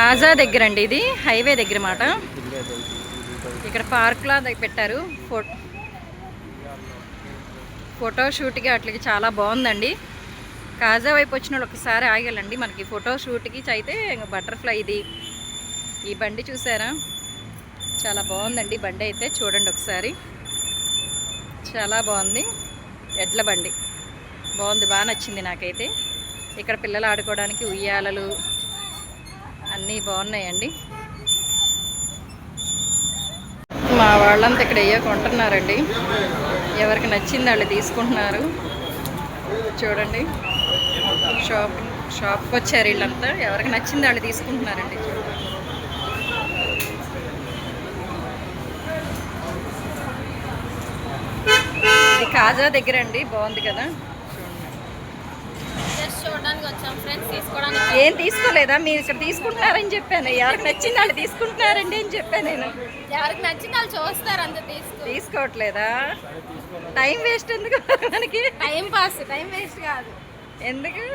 కాజా దగ్గర అండి, ఇది హైవే దగ్గర మాట. ఇక్కడ పార్క్లా పెట్టారు. ఫోటో షూట్కి అట్లకి చాలా బాగుందండి. కాజా వైపు వచ్చిన వాళ్ళు ఒకసారి ఆగాలండి. మనకి ఫోటో షూట్కి అయితే బటర్ఫ్లై ఇది. ఈ బండి చూసారా, చాలా బాగుందండి బండి అయితే. చూడండి ఒకసారి, చాలా బాగుంది. ఎడ్ల బండి బాగుంది, బాగా నచ్చింది నాకైతే. ఇక్కడ పిల్లలు ఆడుకోవడానికి ఉయ్యాలలు అన్నీ బాగున్నాయండి. మా వాళ్ళంతా ఇక్కడ ఏయో కొంటున్నారండి. ఎవరికి నచ్చింది వాళ్ళు తీసుకుంటున్నారు. చూడండి, షాప్కి వచ్చారు వీళ్ళంతా. ఎవరికి నచ్చింది వాళ్ళు తీసుకుంటున్నారండి. ఇది కాజా దగ్గర అండి, బాగుంది కదా. చూడడానికి వచ్చాం ఫ్రెండ్స్, తీసుకోవడానికి. ఏం తీసుకోలేదా? మీరు ఇక్కడ తీసుకుంటున్నారని చెప్పాను. ఎవరికి నచ్చింది వాళ్ళు తీసుకుంటున్నారండి అని చెప్పాను నేను. ఎవరికి నచ్చింది వాళ్ళు చూస్తారు, అంత తీసుకోవట్లేదా? టైం వేస్ట్ ఎందుకు మనకి? టైం పాస్, టైం వేస్ట్ కాదు ఎందుకు.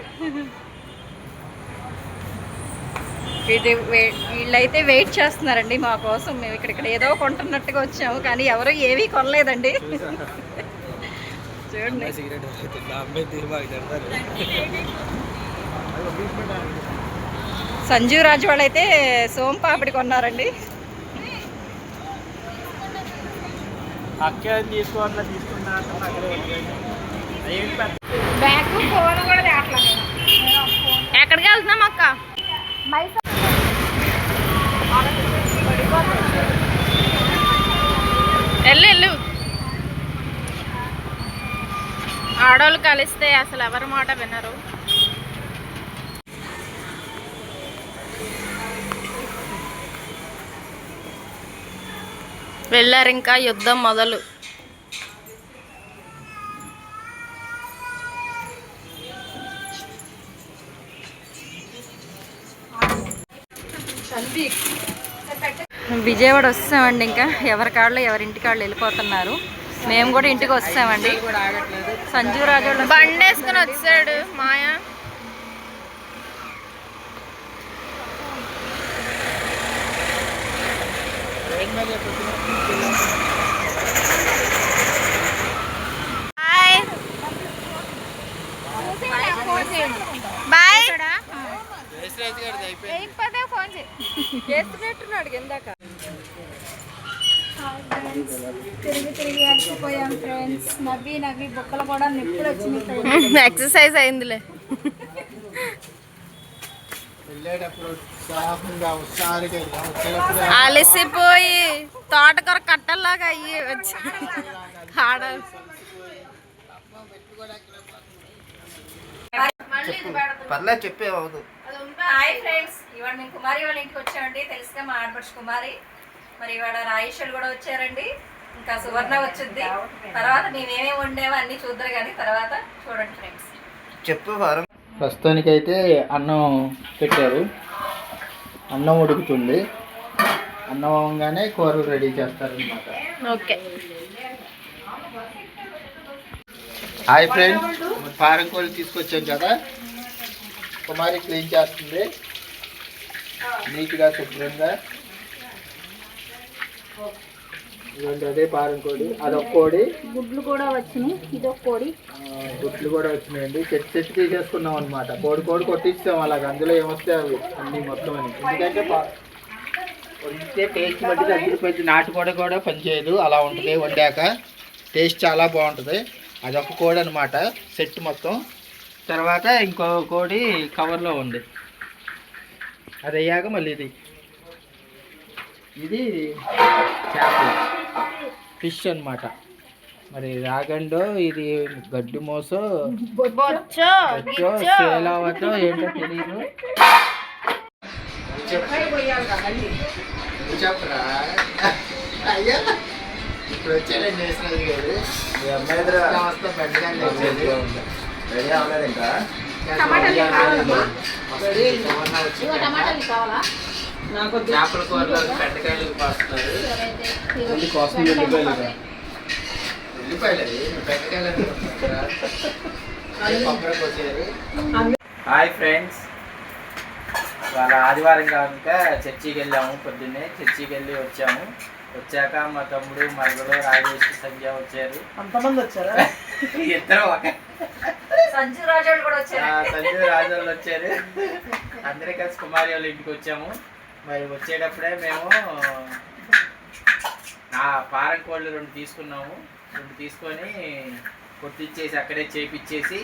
వీళ్ళైతే వెయిట్ చేస్తున్నారండి మా కోసం. మేము ఇక్కడ ఏదో కొంటున్నట్టుగా వచ్చాము, కానీ ఎవరు ఏమీ కొనలేదండి. చూడండి, సంజీవ్ రాజు వాళ్ళైతే సోమ్ పాపిడి కొన్నారండి. ఎక్కడికి వెళ్తున్నాం అక్క? వెళ్ళు. ఆడవాళ్ళు కలిస్తే అసలు ఎవరి మాట వినరు. వెళ్ళారు, ఇంకా యుద్ధం మొదలు. విజయవాడ వస్తామండి. ఇంకా ఎవరి కాళ్ళు ఎవరింటి కాళ్ళు వెళ్ళిపోతున్నారు. మేము కూడా ఇంటికి వస్తామండి. సంజీవ్ రాజు బండి వేసుకుని వచ్చాడు మాయా. బాయ్. చేస్తున్నట్టున్నాడు ఇందాక. తిరిగి అలసిపోయాం ఫ్రెండ్స్. నవ్వి బొక్కలు కూడా నిప్పులు వచ్చింది. ఎక్సర్సైజ్ అయిందిలే. అలసిపోయి తోటకూర కట్టల్లాగా అయ్యి వచ్చి పర్లేదు చెప్పే. హాయ్ ఫ్రెండ్స్, ఇవాళ మేము కుమారి వాళ్ళ ఇంటికి వచ్చామండి. తెలుసుగా మా ఆడపడుచు కుమారి. మరి ఇవాళ రాయేశ్వరు కూడా వచ్చారండి. ఇంకా సువర్ణ వచ్చింది. తర్వాత మేమేమేమి వండేవో అన్నీ చూద్దరు, కానీ తర్వాత చూడండి ఫ్రెండ్స్. చెప్పు వారం. ప్రస్తుతానికైతే అన్నం పెట్టారు. అన్నం ఉడుకుతుంది. అన్నం అవ్వగానే కూరలు రెడీ చేస్తారనమాట. ఓకే. హాయ్ ఫ్రెండ్స్, పారం కోళ్ళు తీసుకొచ్చాం కదా. కుమారి క్లీన్ చేస్తుంది నీట్గా, శుభ్రంగా. ఇదంటే అదే పారం కోడి. అదొక కోడి. గుడ్లు కూడా వచ్చినాయి. ఇదొక కోడి. గుడ్లు కూడా వచ్చినాయండి. చెట్టు తీసేసుకున్నాం అనమాట. కోడి కొట్టించాం అలాగ. అందులో ఏమొస్తే అవి అన్ని మొత్తం అని. ఎందుకంటే వండితే టేస్ట్ బట్టి తగ్గిపోయింది. నాటుకోడి కూడా పనిచేయదు, అలా ఉంటుంది. వండాక టేస్ట్ చాలా బాగుంటుంది. అదొక కోడి అనమాట, సెట్ మొత్తం. తర్వాత ఇంకో కోడి కవర్లో ఉంది. అది అయ్యాక మళ్ళీ ఇది చేపలు, ఫిష్ అనమాట. మరి రాగండో ఇది గడ్డి మోసో సేలావతో ఏంటో తెలియదు. చెప్పరా అయ్యా, ఇప్పుడు వచ్చాడండి నేషనల్ గారు. మీ అమ్మాయి వస్తే బెండకాయలు వచ్చేది. రెడీ అవ్వలేదు ఇంకా. చేపల కూరలో బెండకాయలు పాస్తున్నారు. హాయ్ ఫ్రెండ్స్, వాళ్ళ ఆదివారం కనుక చర్చికి వెళ్ళాము. పొద్దున్నే చర్చికి వెళ్ళి వచ్చాము. వచ్చాక మా తమ్ముడు మరుగుడు రాజేష్ సంధ్య వచ్చారు. అంతమంది వచ్చారా? ఇద్దరు ఒక సంజు రాజోళ్ళు కూడా వచ్చారు. సంజు రాజోళ్ళు వచ్చారు. అందరి కలిసి కుమారి వాళ్ళ ఇంటికి వచ్చాము. మరి వచ్చేటప్పుడే మేము పారం కోళ్ళు 2 తీసుకున్నాము. 2 తీసుకొని కొట్టిచ్చేసి అక్కడే చేపిచ్చేసి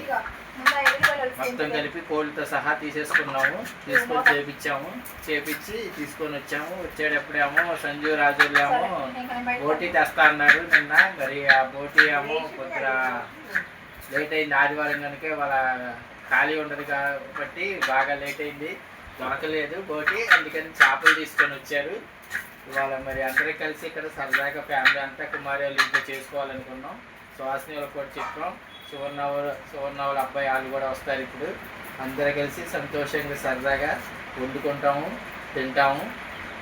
మొత్తం కలిపి కోళ్ళతో సహా తీసేసుకున్నాము. తీసుకొని చేపించి తీసుకొని వచ్చాము. వచ్చేటప్పుడేమో సంజు రాజులేమో బోటీ తెస్తా అన్నారు నిన్న. మరి ఆ బోటీ ఏమో కొద్దిగా లేట్ అయింది. ఆదివారం కనుక వాళ్ళ ఖాళీ ఉండదు కాబట్టి బాగా లేట్ అయింది, దొరకలేదు బోటీ. అందుకని చేపలు తీసుకొని వచ్చారు. ఇవాళ మరి అందరూ కలిసి ఇక్కడ సరదాగా ఫ్యామిలీ అంతా కుమారి వాళ్ళు ఇంట్లో చేసుకోవాలనుకున్నాం. సుహాసిని వాళ్ళకి కూడా చెప్పాం. సువర్ణ అబ్బాయి వాళ్ళు కూడా వస్తారు. ఇప్పుడు అందరూ కలిసి సంతోషంగా సరదాగా వండుకుంటాము, తింటాము.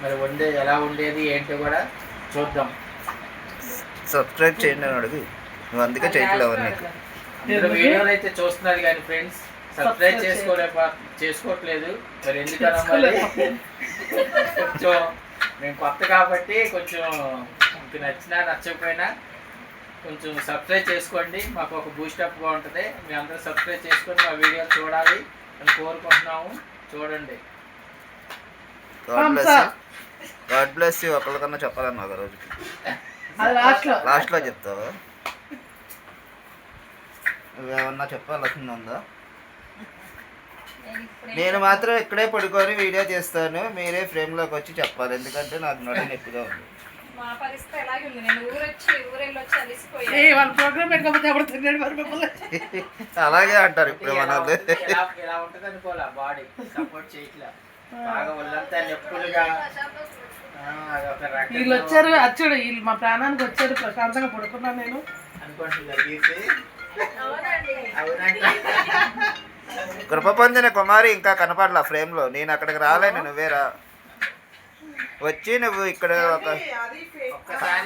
మరి ఎలా ఉండేది ఏంటో కూడా చూద్దాం. సబ్స్క్రైబ్ చేయండి అని అడుగు, నువ్వు అందుకే చేయట్లేవు. అందరూ వీడియోలు అయితే చూస్తున్నారు కానీ ఫ్రెండ్స్ సబ్స్క్రైబ్ చేసుకోవట్లేదు. మరి ఎందుకన్నా మరి కొంచెం మేము కొత్త కాబట్టి కొంచెం మీకు నచ్చినా నచ్చకపోయినా కొంచెం సబ్స్క్రైబ్ చేసుకోండి. మాకు ఒక బూస్టప్గా ఉంటుంది. మీ అందరూ సబ్స్క్రైబ్ చేసుకొని మా వీడియో చూడాలి అని కోరుకుంటున్నాము. చూడండి. God bless you. ఒకరికన్నా చెప్పాలన్నా ఒక రోజుకి లాస్ట్లో చెప్తావా? నువ్వేమన్నా చెప్పాల్సింది ఉందా? నేను మాత్రం ఇక్కడే పడుకొని వీడియో చేస్తాను, మీరే ఫ్రేమ్లోకి వచ్చి చెప్పాలి. ఎందుకంటే నాకు నడు నొప్పిగా ఉంది. అలాగే అంటారు ఇప్పుడు మన బాడీ సపోర్ట్ చేయట్లా, బాగా ఒళ్ళంతా నొప్పులుగా. వీళ్ళు వచ్చారు, వచ్చాడు వీళ్ళు మా ప్రాణానికి వచ్చారు. ప్రశాంతంగా పడుకున్నాను నేను అనుకుంటున్నారు. కృప పొందిన కుమారి ఇంకా కనపడలా ఫ్రేమ్లో. నేను అక్కడికి రాలేను, నువ్వేరా వచ్చి నువ్వు ఇక్కడ ఒక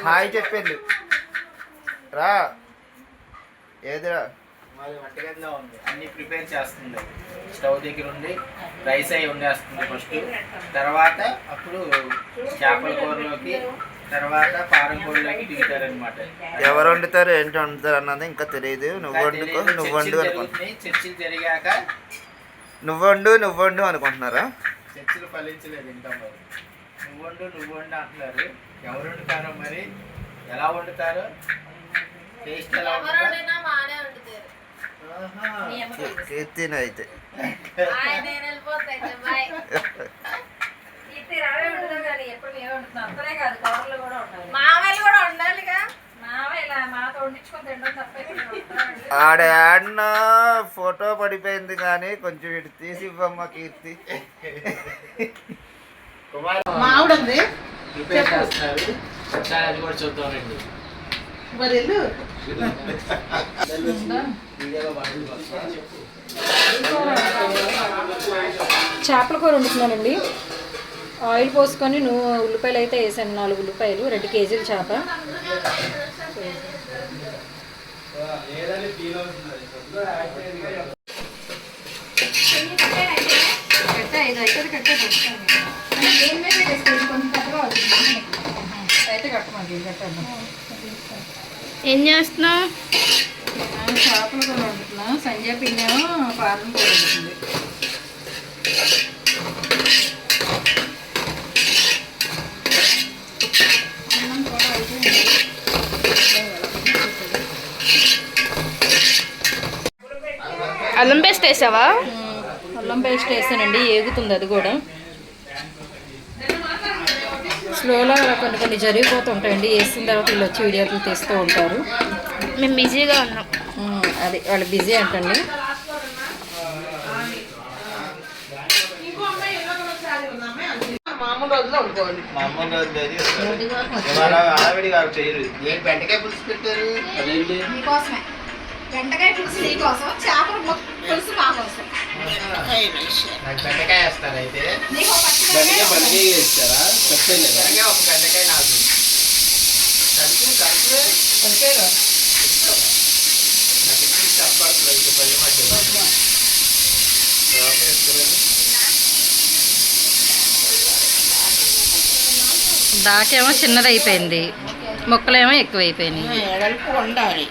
హాయ్ చెప్పింది రా. ఏదిరా మరి వంటగదిలో ఉంది, అన్ని ప్రిపేర్ చేస్తుంది. స్టవ్ దగ్గర ఉండి రైస్ అయి వండేస్తుంది ఫస్ట్. తర్వాత అప్పుడు చేపల కూరలోకి, తర్వాత పారం కూరలోకి దిగుతారనమాట. ఎవరు వండుతారు ఏంటి వండుతారు అన్నది ఇంకా తెలియదు. నువ్వు వండుకో, నువ్వు వండు అనుకుంటున్నా. చర్చిలు జరిగాక నువ్వు వండు అనుకుంటున్నారా? చర్చిలు ఫలించలేదు ఇంకా. మరి నువ్వు వండు అంటున్నారు. ఎవరు వండుతారో మరి, ఎలా వండుతారో, టేస్ట్ ఎలా ఉంటుందో. కీర్తిని అయితే ఆడ ఫోటో పడిపోయింది కానీ కొంచెం ఇటు తీసి ఇవ్వమ్మా కీర్తి. మావిడంది ప్రిపేర్ చేస్తున్నారు. ఒకసారి అది కూడా చూద్దామండి. మరి చేపల కూర వండుతున్నానండి. ఆయిల్ పోసుకొని ఉల్లిపాయలు అయితే వేసాను. 4 ఉల్లిపాయలు, 2 కేజీలు చేప. ఏం చేస్తున్నావు? చేపల కూర వండుతున్నా. సంజయ్ పిన్నేమో పారం కూర వండుతుంది. అల్లం పేస్ట్ వేసావా? అల్లం పేస్ట్ వేసానండి, ఏగుతుంది అది కూడా. స్లోలో కొన్ని జరిగిపోతుంటాయండి. వేసిన తర్వాత వీళ్ళు వచ్చి వీడియోలు తీస్తూ ఉంటారు. మేము బిజీగా ఉన్నాం. అది వాళ్ళు బిజీ అంటండి. మామూలు రోజులో వండుకోవాలి. ఆవిడ గారు చేయరు. బెండకాయ పులుసు పెట్టారు. బెండకాయ పులుసు నీకోసం, చేపల పులుసు మా కోసం. నాకు బెండకాయ వేస్తారు. అయితే బెండకాయ వేస్తారా? ఒక బెండకాయ నాకు నాకు చెప్పాలి. 10 మధ్య దాకేమో చిన్నది అయిపోయింది, ముక్కలేమో ఎక్కువైపోయినాయి. ఎడల్పు ఉండాలి.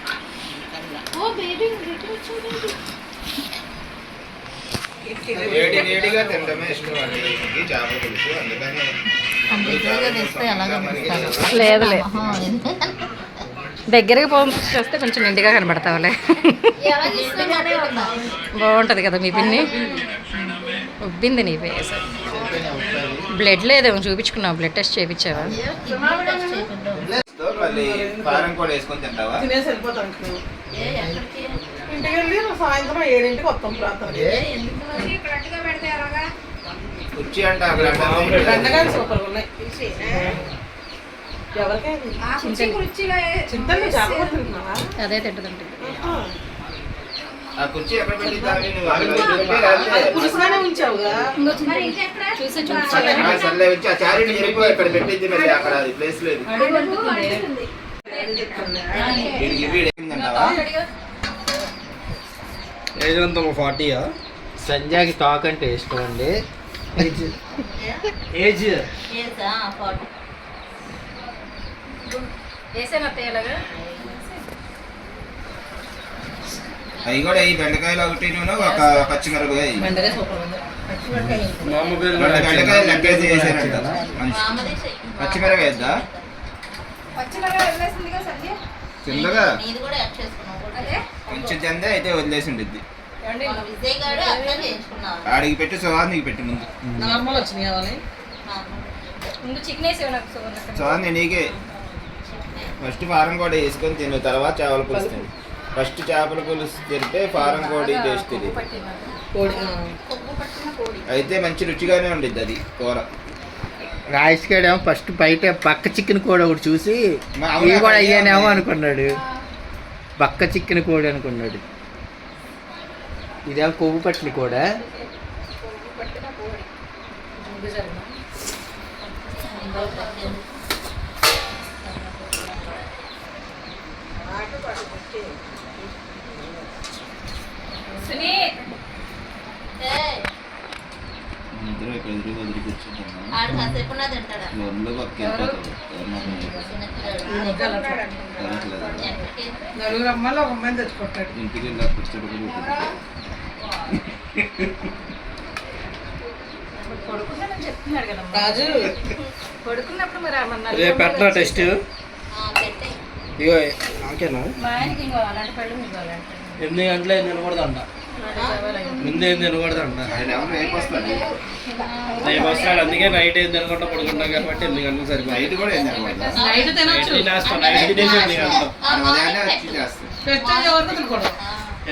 వేడి వేడిగా తినడమే ఇష్టం అండి చేపల పులుసు, అందుకని లేదులే, దగ్గరికి చేస్తే కొంచెం నిండుగా కనబడతావులే. బాగుంటుంది కదా మీ పిన్ని, ఉబ్బింది నీ ఫేస్. బ్లడ్ లేదేమో చూపించుకున్నావు, బ్లడ్ టెస్ట్ చేయించావా? మళ్ళీ కారం కూడా వేసుకొని తింటావా? తినేసి వెళ్ళిపోతాం మేము. ఇంటికి వెళ్ళి సాయంత్రం 7ంటికి వస్తాం ప్రాంతానికి. కుర్చీ అంటే అక్కడ బెండకాయలు సూపర్గా ఉన్నాయి. ఎవరికైనా చింతలు చేపలు తింటున్నావా? అదే తింటుందంటే ఆ కుర్చీ ఎక్కడ పెట్టిద్దామని నువ్వు అక్కడ పెట్టి లేకపోతే పులుసుగానే ఉంచావుగా. సర్లే వచ్చి ఆ చారీని వెళ్ళిపోయి ఇక్కడ పెట్టింది, మళ్ళీ అక్కడ అది ప్లేస్ లేదు. ఏజ్ అంతా 40. సంజయ్కి టాక్ అంటే ఇష్టం అండి. ఏజ్ అవి కూడా ఈ బెండకాయలు ఒకటి ఒక పచ్చిమిరపకాయ, బెండకాయలు లెక్కేసి వేసారంట. పచ్చిమిరపకాయ వేద్దా కిందగా కొంచెం తిందే అయితే వదిలేసి ఉండిద్ది. ఆడికి పెట్టి సువానికి పెట్టి ముందు. నార్మల్ వచ్చినాయి అవని. సువాన్ని నీకే ఫస్ట్ ఫారం కూడా వేసుకొని తిను, తర్వాత చేపల పులుసు తిను. ఫస్ట్ చేపల పులుసు తింటే ఫారం కోడి టేస్ట్ తెలియదు, అయితే మంచి రుచిగానే ఉండిద్ది అది కూర. రాయిస్ గాడేమో ఫస్ట్ బయట బక్క చికెన్ కోడి ఒకటి చూసి ఇవి కూడా అయ్యానేమో అనుకున్నాడు, బక్క చికెన్ కోడి అనుకున్నాడు. ఇదేమో కొవ్వు పట్టిన కూడా. ఇద్దరు ఇక్కడ ఎదురు వదిలి కూర్చుంటాను, ఒళ్ళు పక్క నలుగురు అమ్మాయిలు ఒక అమ్మాయిని తెచ్చుకుంటాడు. ఇంటికి వెళ్ళా కూర్చోబెట్టి రాజు పడుకున్నప్పుడు మరి రేపు పెట్టిన టెస్ట్ ఇగో నాకేనా 8 గంటలు ఏం తినకూడదంట, ముందు ఏం తినకూడదంట. ఆయన ఎవరు రేపు వస్తాడు, రేపు వస్తాడు, అందుకే నైట్ ఏం తినకుండా పడుకుంటాం కాబట్టి 8 గంటలు సరిపోయి. నైట్ కూడా ఏం తినకూడదా? నైట్ తినొచ్చు. నైట్ తినేసి 8 గంటలు ఉదయాన్నే వచ్చి చేస్తాం. పెట్టేది ఎవరికి తినకూడదు.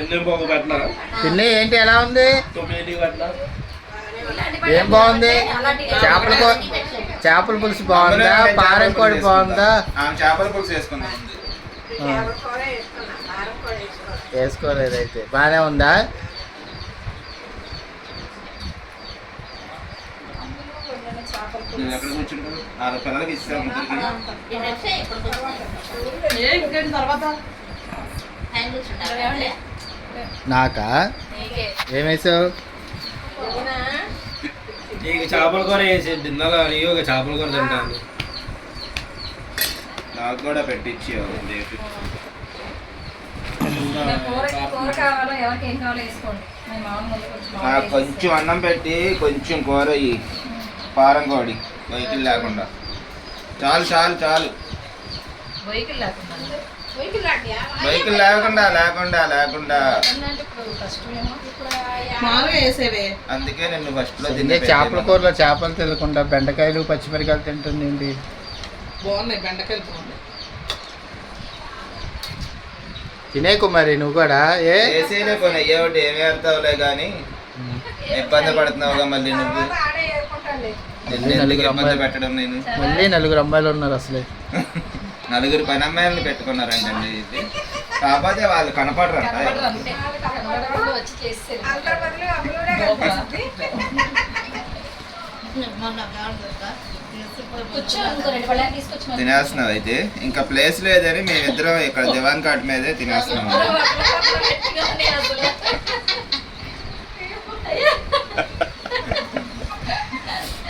8 పెట్టినా పిన్ని ఏంటి ఎలా ఉంది? 9 పెట్టినా ఏం బాగుంది? చేపల పులుసు బాగుందా, పారం కోడి బాగుందా? ఆమె చేపల పులుసు వేసుకుందాం. వేసుకోలేదు అయితే, బాగానే ఉందా? నేను ఎక్కడ కూర్చుంటాను? 4 పిల్లలకి ఇస్తాను ముగ్గురికి. ఏ ఇంకేంటి తర్వాత నాకా ఏమేసావు? నీకు చేపల కూర వేసి తిన్నాలా? నీకు ఒక చేపల కూర తింటాను. నాకు కూడా పెట్టించి నాకు కొంచెం అన్నం పెట్టి కొంచెం కూర ఇయ్యి, పారం కోడి వెహికల్ లేకుండా. చాలు చాలు చాలు, వెహికల్ లేకుండా లేకుండా లేకుండా. మామూలుగా వేసేవే. అందుకే నేను ఫస్ట్ లో తినే చేపల కూరలో చేపలు తినకుండా బెండకాయలు పచ్చిమిరకాయలు తింటుంది ఏంటి? బాగున్నాయి బెండకాయలు, బాగున్నాయి. తినేకు మరి నువ్వు కూడా. వేసేలే కొన్ని అయ్యేవాటి ఏమి వేస్తావులే కానీ ఇబ్బంది పడుతున్నావుగా మళ్ళీ నువ్వు. ఇబ్బంది పెట్టడం నేను. మళ్ళీ 4 అమ్మాయిలు ఉన్నారు అసలే. 4 పని అమ్మాయిలను పెట్టుకున్నారంటండి. ఇది కాకపోతే వాళ్ళు కనపడరంట. తినేస్తున్నావు అయితే, ఇంకా ప్లేస్ లేదని మేమిద్దరం ఇక్కడ దివాన్ కాట్ మీదే తినేస్తున్నాం.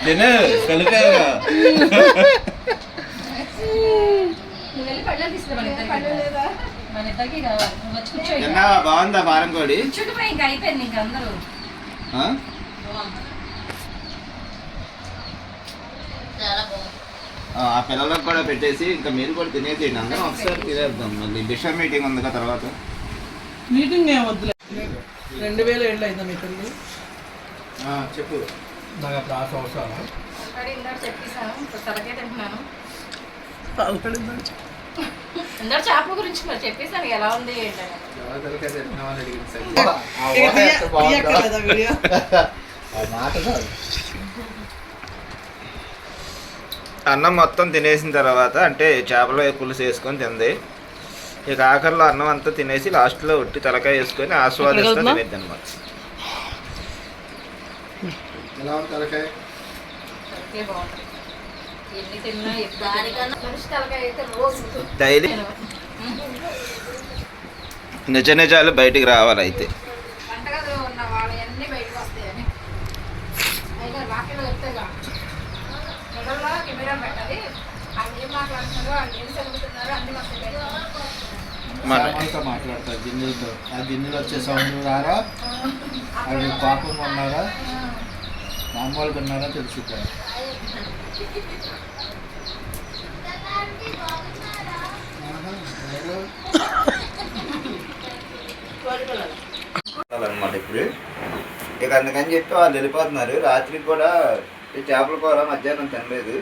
తిను కలిపేగా. నువ్వు వెళ్ళి పళ్ళ తీసుకురా మన ఇద్దరికి కావాలి. నువ్వు వచ్చి కూర్చో. తిన్నావా? బాగుందా పారం కోడి? చుట్టుపోయి ఇంకా అయిపోయింది ఇంకా అందరూ. ఆ? ఆ పిల్లలకు కూడా పెట్టేసి ఇంకా మీరు కూడా తినేసేయండి. అందరం ఒకసారి తినేద్దాం. మళ్ళీ బిషప్ మీటింగ్ ఉంది కదా తర్వాత. మీటింగ్ ఏం వద్దులే. 2007 అయిందా మీ పెళ్ళి? చెప్పు. నాకు అప్పుడు ఆశ అవసరం ఒకసారి ఇందాక చెప్పేసాను, ఇప్పుడు తలకే తింటున్నాను. ఇందాక చేపల గురించి మరి చెప్పేసాను ఎలా ఉంది ఏంటని. అన్నం మొత్తం తినేసిన తర్వాత అంటే చేపల పులుసు వేసుకొని తింది. ఇక ఆఖరిలో అన్నం అంతా తినేసి లాస్ట్లో ఉట్టి తలకాయ వేసుకొని ఆస్వాదిస్తూ తినేది అనమాట. ఎలా ఉంది తలకాయ? తలకే బాగుంటుంది. ఎన్ని తిన్నా మనిషి తలకాయ అయితే రోజు డైలీ నిజ నిజాలు బయటికి రావాలి. అయితే వంటగదిలో ఉన్న వాళ్ళవన్నీ బయటకు వస్తాయని అయినా వాక్యలో చెప్తేగా మొదల్లో కెమెరా పెట్టాలి. వాళ్ళు ఏం మాట్లాడుతున్నారో వాళ్ళు ఏం చదువుతున్నారో అన్ని వస్తాయి. మనతో మాట్లాడతారు గిన్నెలతో. ఆ గిన్నెలు వచ్చే సౌండ్ రారా, అవి పాపం ఉన్నారా, మామూలుగా ఉన్నారా తెలుసుకుంటారు. అనమాట ఇప్పుడు ఇక అందుకని చెప్పి వాళ్ళు వెళ్ళిపోతున్నారు. రాత్రికి కూడా ఈ చేపల కూర మధ్యాహ్నం తినలేదు,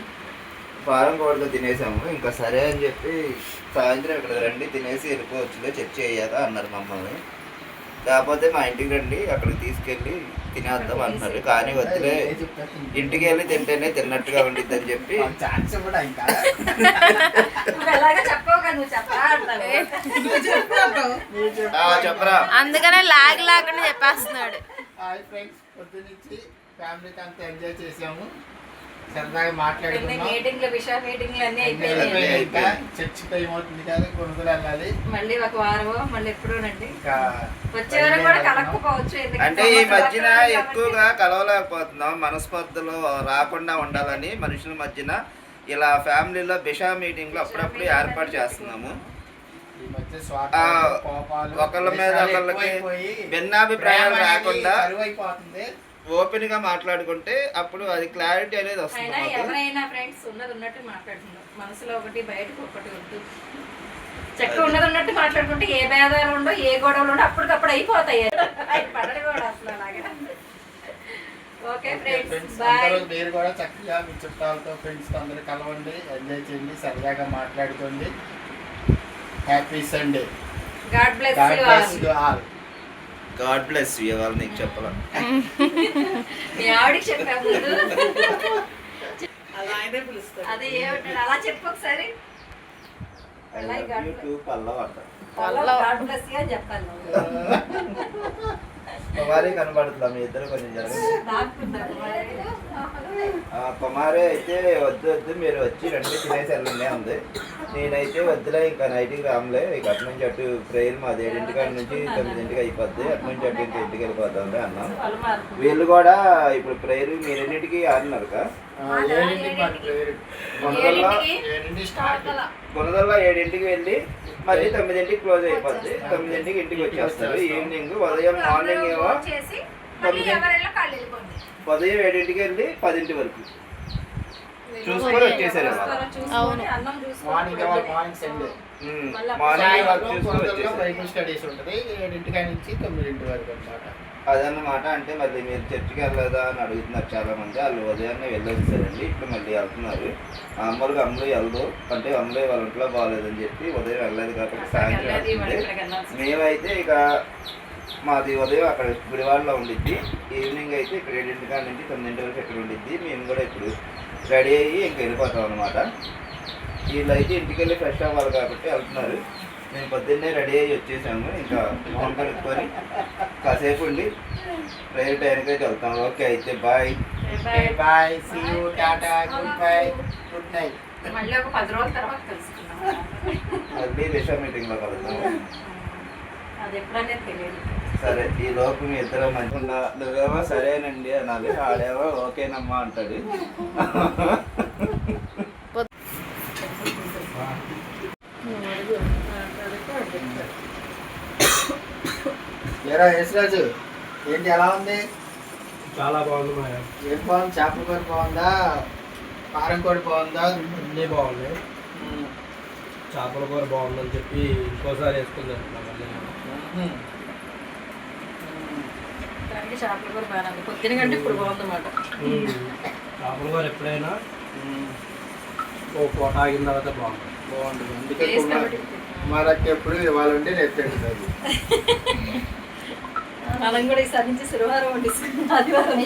పారం కూరతో తినేసాము. ఇంకా సరే అని చెప్పి సాయంత్రం ఇక్కడ రండి తినేసి వెళ్ళిపోవచ్చులే చర్చ అయ్యాక అన్నారు మమ్మల్ని. కాకపోతే మా ఇంటికి రండి అక్కడికి తీసుకెళ్ళి తినేద్దాం అంటున్నారు. కానీ వద్దులే, ఇంటికి వెళ్ళి తింటేనే తిన్నట్టుగా ఉండిద్ది అని చెప్పి ఛాన్స్ కూడా ఇంకా చెప్పరా. అందుకనే లాగ్ లాకుండా చెప్పేస్తున్నాడు. హాయ్ ఫ్రెండ్స్, పొద్దునుంచి ఫ్యామిలీతో అంతా ఎంజాయ్ చేసాము, సరదాగా మాట్లాడుకున్నాం. మీటింగ్లు విషా మీటింగ్లు అన్నీ అయిపోయాయి. ఇంకా చర్చి టైం అవుతుంది కదా, కొనుగోలు వెళ్ళాలి. మళ్ళీ ఒక వారమో మళ్ళీ ఎప్పుడోనండి ఇంకా వచ్చేవారు కూడా కలక్కపోవచ్చు. అంటే ఈ మధ్యన ఎక్కువగా కలవలేకపోతున్నాం. మనస్పర్ధలు రాకుండా ఉండాలని మనుషుల మధ్యన ఇలా ఫ్యామిలీలో బిషా మీటింగ్లు అప్పుడప్పుడు ఏర్పాటు చేస్తున్నాము. ఈ మధ్య స్వార్థాలు, కోపాలు, ఒకళ్ళ మీద ఒకళ్ళకి భిన్నాభిప్రాయాలు రాకుండా అయిపోతుంది. ఓపెన్ గా మాట్లాడుకుంటే అప్పుడు అది క్లారిటీ అనేది వస్తుంది. అయినా ఎవరైనా ఫ్రెండ్స్ ఉన్నది ఉన్నట్టు మాట్లాడుతున్నారు. మనసులో ఒకటి బయటకు ఒకటి వద్దు. చక్కగా ఉన్నది ఉన్నట్టు మాట్లాడుకుంటే ఏ భేదాలు ఉండవు, ఏ గొడవలు ఉండవు, అప్పటికప్పుడు అయిపోతాయి. పడడు కూడా అసలు అలాగే. Okay friends, bye. మీరు కూడా చక్కగా మీ చుట్టాలతో ఫ్రెండ్స్ తో అందరూ కలవండి, ఎంజాయ్ చేయండి, సరదాగా మాట్లాడుకోండి. Happy Sunday. God bless you all. God bless you. వాళ్ళు నీకు చెప్పాల మీ ఆవిడకి చెప్పా ముందు. అలా ఆయనే పిలుస్తాడు. అదే ఏమంటాడు అలా చెప్పు ఒకసారి. గాడ్ బ్లెస్ యు అని చెప్పాలి. కుమారి కనబడుతుందా మీ ఇద్దరు? కొంచెం జరగదు. కుమారి అయితే వద్దు వద్దు మీరు వచ్చి రండి తినేసి వెళ్ళండి అంది. నేనైతే వద్దులే ఇంకా నైట్కి రాములే, ఇక అటు నుంచి అటు ప్రేయర్ మాది 7 నుంచి 9 అయిపోద్ది, అటు నుంచి అటు ఇంటికి వెళ్ళిపోతాంలే అన్నాం. వీళ్ళు కూడా ఇప్పుడు ప్రేయర్ మీరు ఎన్నింటికి ఆడినారు కొనదల్లా 7ంటికి వెళ్ళి మళ్ళీ 9ంటికి క్లోజ్ అయిపోద్ది. 9ంటికి ఇంటికి వచ్చేస్తారు. ఈవినింగ్ ఉదయం మార్నింగ్ ఏమో ఉదయం 7ంటికి వెళ్ళి 10 వరకు చూసుకొని వచ్చేసారు. మార్నింగ్ సండే బైబుల్ స్టడీస్ ఉంటుంది 7 నుంచి 9 వరకు అనమాట. అదన్నమాట. అంటే మళ్ళీ మీరు చర్చికి వెళ్ళలేదా అని అడుగుతున్నారు చాలా మంది. వాళ్ళు ఉదయాన్నే వెళ్ళొచ్చారండి, ఇప్పుడు మళ్ళీ వెళ్తున్నారు. మామూలుగా అమ్మలు వెళ్ళదు, అంటే అమ్మలు వాళ్ళ ఇంట్లో బాగాలేదని చెప్పి ఉదయం వెళ్ళలేదు కాబట్టి సాయంత్రం వెళ్తుంది. మేమైతే ఇక మాది ఉదయం అక్కడ గుడివాడలో ఉండిద్ది, ఈవినింగ్ అయితే ఇక్కడ 7 నుంచి 9 వరకు ఇక్కడ ఉండిద్ది. మేము కూడా ఇప్పుడు రెడీ అయ్యి ఇంక వెళ్ళిపోతాం అనమాట. వీళ్ళైతే ఇంటికి వెళ్ళి ఫ్రెష్ అవ్వాలి కాబట్టి వెళ్తున్నారు. మేము పొద్దున్నే రెడీ అయ్యి వచ్చేసాము. ఇంకా మొహం కలుపుకొని కాసేపు ఉండి ప్రేయర్ టైంకి అయితే వెళ్తాం. ఓకే అయితే bye bye, see you, tata, goodbye, good night. మళ్ళీ ఒక 10 రోజుల తర్వాత తెలుసుకున్నాం. మళ్ళీ విషా మీటింగ్లో కలుద్దాము. అది ఎప్పుడనేది తెలియదు. సరే, ఈ లోపు మీ ఇద్దరు మంచిగా నువ్వేమో సరేనండి అనాలి, ఆడేమో ఓకేనమ్మా అంటాడు. ఏరా యేసురాజు ఏంటి ఎలా ఉంది? చాలా బాగుంది మా ఏం బాగుంది? చేపల కూర బాగుందా, కారం కూర బాగుందా? అన్నీ బాగున్నాయి. చేపల కూర బాగుందని చెప్పి ఇంకోసారి వేసుకుందాం మళ్ళీ. దానికి చేపల కూర బాగానే ఉంది. పొద్దున కంటే ఇప్పుడు బాగుందన్నమాట. చేపల కూర ఎప్పుడైనా ఓ పూట ఆగిన తర్వాత బాగుంటుంది. బాగుంటుంది. అందుకే కుమారకి ఎప్పుడు ఇవాళ ఉంటే రేపు అది మనం కూడా ఈసారి నుంచి శనివారం వండిస్తాం, ఆదివారం